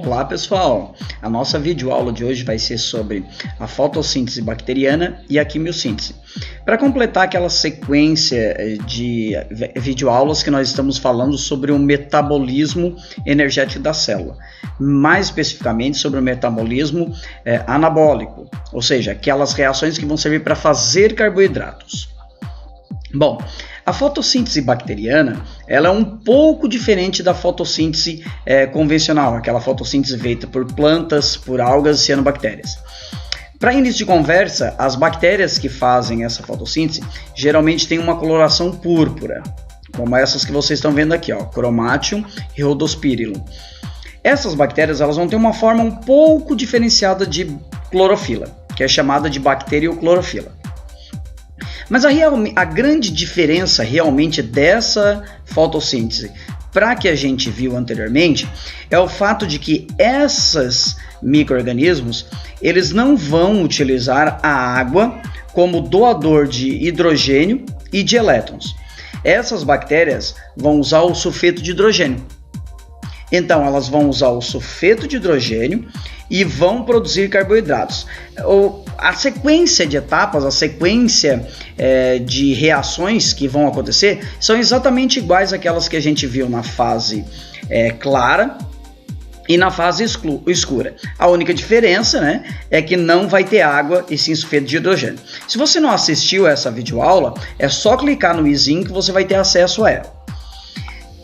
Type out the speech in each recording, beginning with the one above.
Olá pessoal, a nossa videoaula de hoje vai ser sobre a fotossíntese bacteriana e a quimiossíntese. Para completar aquela sequência de videoaulas que nós estamos falando sobre o metabolismo energético da célula, mais especificamente sobre o metabolismo anabólico, ou seja, aquelas reações que vão servir para fazer carboidratos. Bom, a fotossíntese bacteriana ela é um pouco diferente da fotossíntese convencional, aquela fotossíntese feita por plantas, por algas e cianobactérias. Para início de conversa, as bactérias que fazem essa fotossíntese geralmente têm uma coloração púrpura, como essas que vocês estão vendo aqui, ó, Chromatium e Rhodospirillum. Essas bactérias elas vão ter uma forma um pouco diferenciada de clorofila, que é chamada de bacterioclorofila. Mas a grande diferença realmente dessa fotossíntese para a que a gente viu anteriormente é o fato de que esses micro-organismos eles não vão utilizar a água como doador de hidrogênio e de elétrons. Essas bactérias vão usar o sulfeto de hidrogênio. Então elas vão usar o sulfeto de hidrogênio e vão produzir carboidratos. A sequência de etapas, a sequência de reações que vão acontecer são exatamente iguais àquelas que a gente viu na fase clara e na fase escura. A única diferença, né, é que não vai ter água e sim sulfeto de hidrogênio. Se você não assistiu essa videoaula, é só clicar no izinho que você vai ter acesso a ela.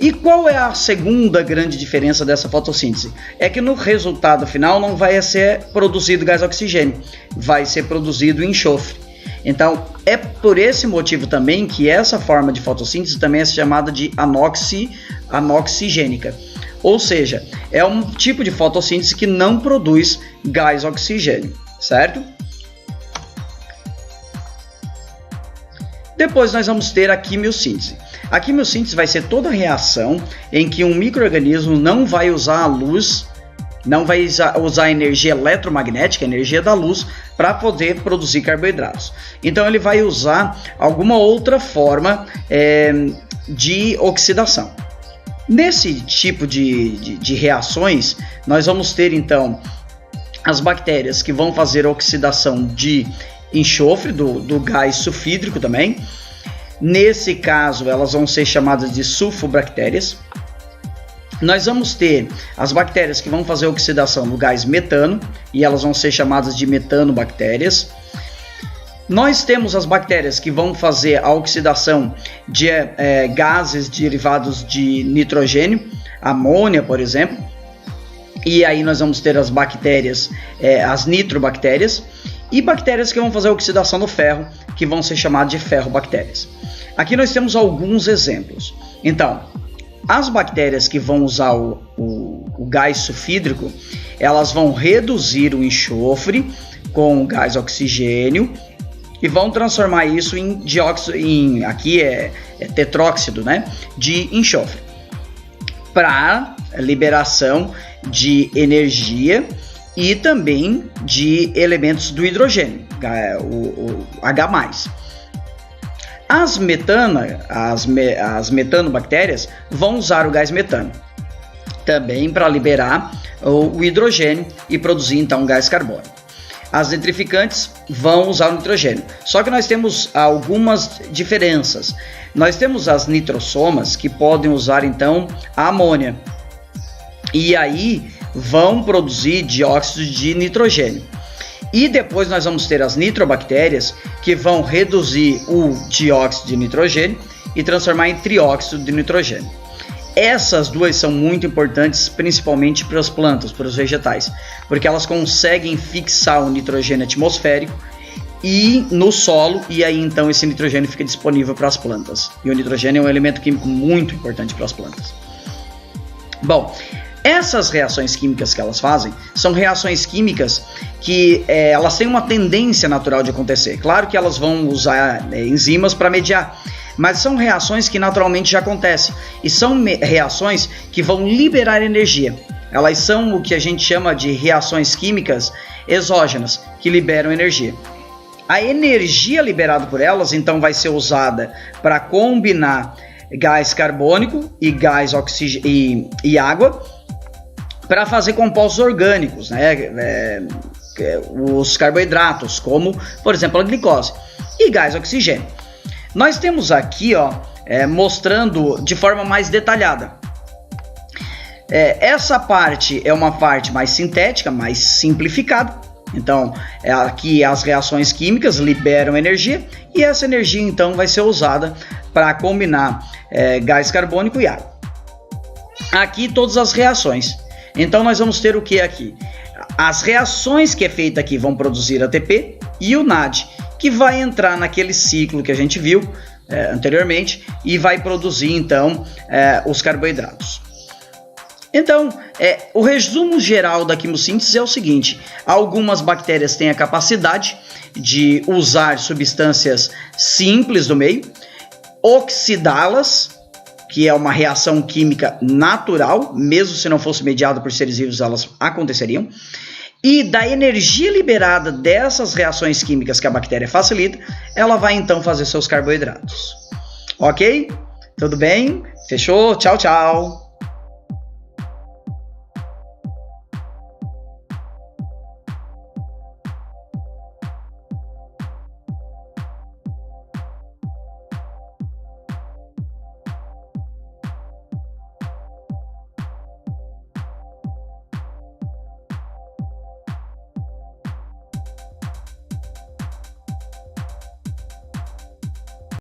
E qual é a segunda grande diferença dessa fotossíntese? É que no resultado final não vai ser produzido gás oxigênio, vai ser produzido enxofre. Então é por esse motivo também que essa forma de fotossíntese também é chamada de anoxigênica. Ou seja, é um tipo de fotossíntese que não produz gás oxigênio, certo? Depois nós vamos ter a quimiossíntese. A quimiossíntese vai ser toda a reação em que um micro-organismo não vai usar a luz, não vai usar a energia eletromagnética, a energia da luz, para poder produzir carboidratos. Então ele vai usar alguma outra forma de oxidação. Nesse tipo de reações, nós vamos ter então as bactérias que vão fazer a oxidação de enxofre, do gás sulfídrico também. Nesse caso, elas vão ser chamadas de sulfobactérias. Nós vamos ter as bactérias que vão fazer a oxidação do gás metano, e elas vão ser chamadas de metanobactérias. Nós temos as bactérias que vão fazer a oxidação de gases derivados de nitrogênio, amônia, por exemplo. E aí nós vamos ter as bactérias, as nitrobactérias, e bactérias que vão fazer a oxidação do ferro, que vão ser chamadas de ferrobactérias. Aqui nós temos alguns exemplos. Então, as bactérias que vão usar o gás sulfídrico, elas vão reduzir o enxofre com o gás oxigênio e vão transformar isso em dióxido, aqui é tetróxido, né, de enxofre, para liberação de energia e também de elementos do hidrogênio, o H+. As metanobactérias vão usar o gás metano também para liberar o hidrogênio e produzir então gás carbônico. As nitrificantes vão usar o nitrogênio. Só que nós temos algumas diferenças. Nós temos as nitrossomas que podem usar então a amônia. E aí vão produzir dióxido de nitrogênio. E depois nós vamos ter as nitrobactérias que vão reduzir o dióxido de nitrogênio e transformar em trióxido de nitrogênio. Essas duas são muito importantes, principalmente para as plantas, para os vegetais, porque elas conseguem fixar o nitrogênio atmosférico e no solo, e aí então esse nitrogênio fica disponível para as plantas. E o nitrogênio é um elemento químico muito importante para as plantas. Bom, essas reações químicas que elas fazem são reações químicas que elas têm uma tendência natural de acontecer. Claro que elas vão usar enzimas para mediar, mas são reações que naturalmente já acontecem e são reações que vão liberar energia. Elas são o que a gente chama de reações químicas exógenas, que liberam energia. A energia liberada por elas então vai ser usada para combinar gás carbônico e gás oxigênio e água para fazer compostos orgânicos, né? Os carboidratos, como, por exemplo, a glicose, e gás oxigênio. Nós temos aqui, ó, mostrando de forma mais detalhada. Essa parte é uma parte mais sintética, mais simplificada. Então, aqui as reações químicas liberam energia e essa energia então vai ser usada para combinar gás carbônico e água. Aqui todas as reações. Então nós vamos ter o que aqui? As reações que é feita aqui vão produzir ATP e o NAD, que vai entrar naquele ciclo que a gente viu anteriormente e vai produzir então os carboidratos. Então, o resumo geral da quimiossíntese é o seguinte: algumas bactérias têm a capacidade de usar substâncias simples do meio, oxidá-las, que é uma reação química natural, mesmo se não fosse mediada por seres vivos, elas aconteceriam, e da energia liberada dessas reações químicas que a bactéria facilita, ela vai então fazer seus carboidratos. Ok? Tudo bem? Fechou? Tchau, tchau!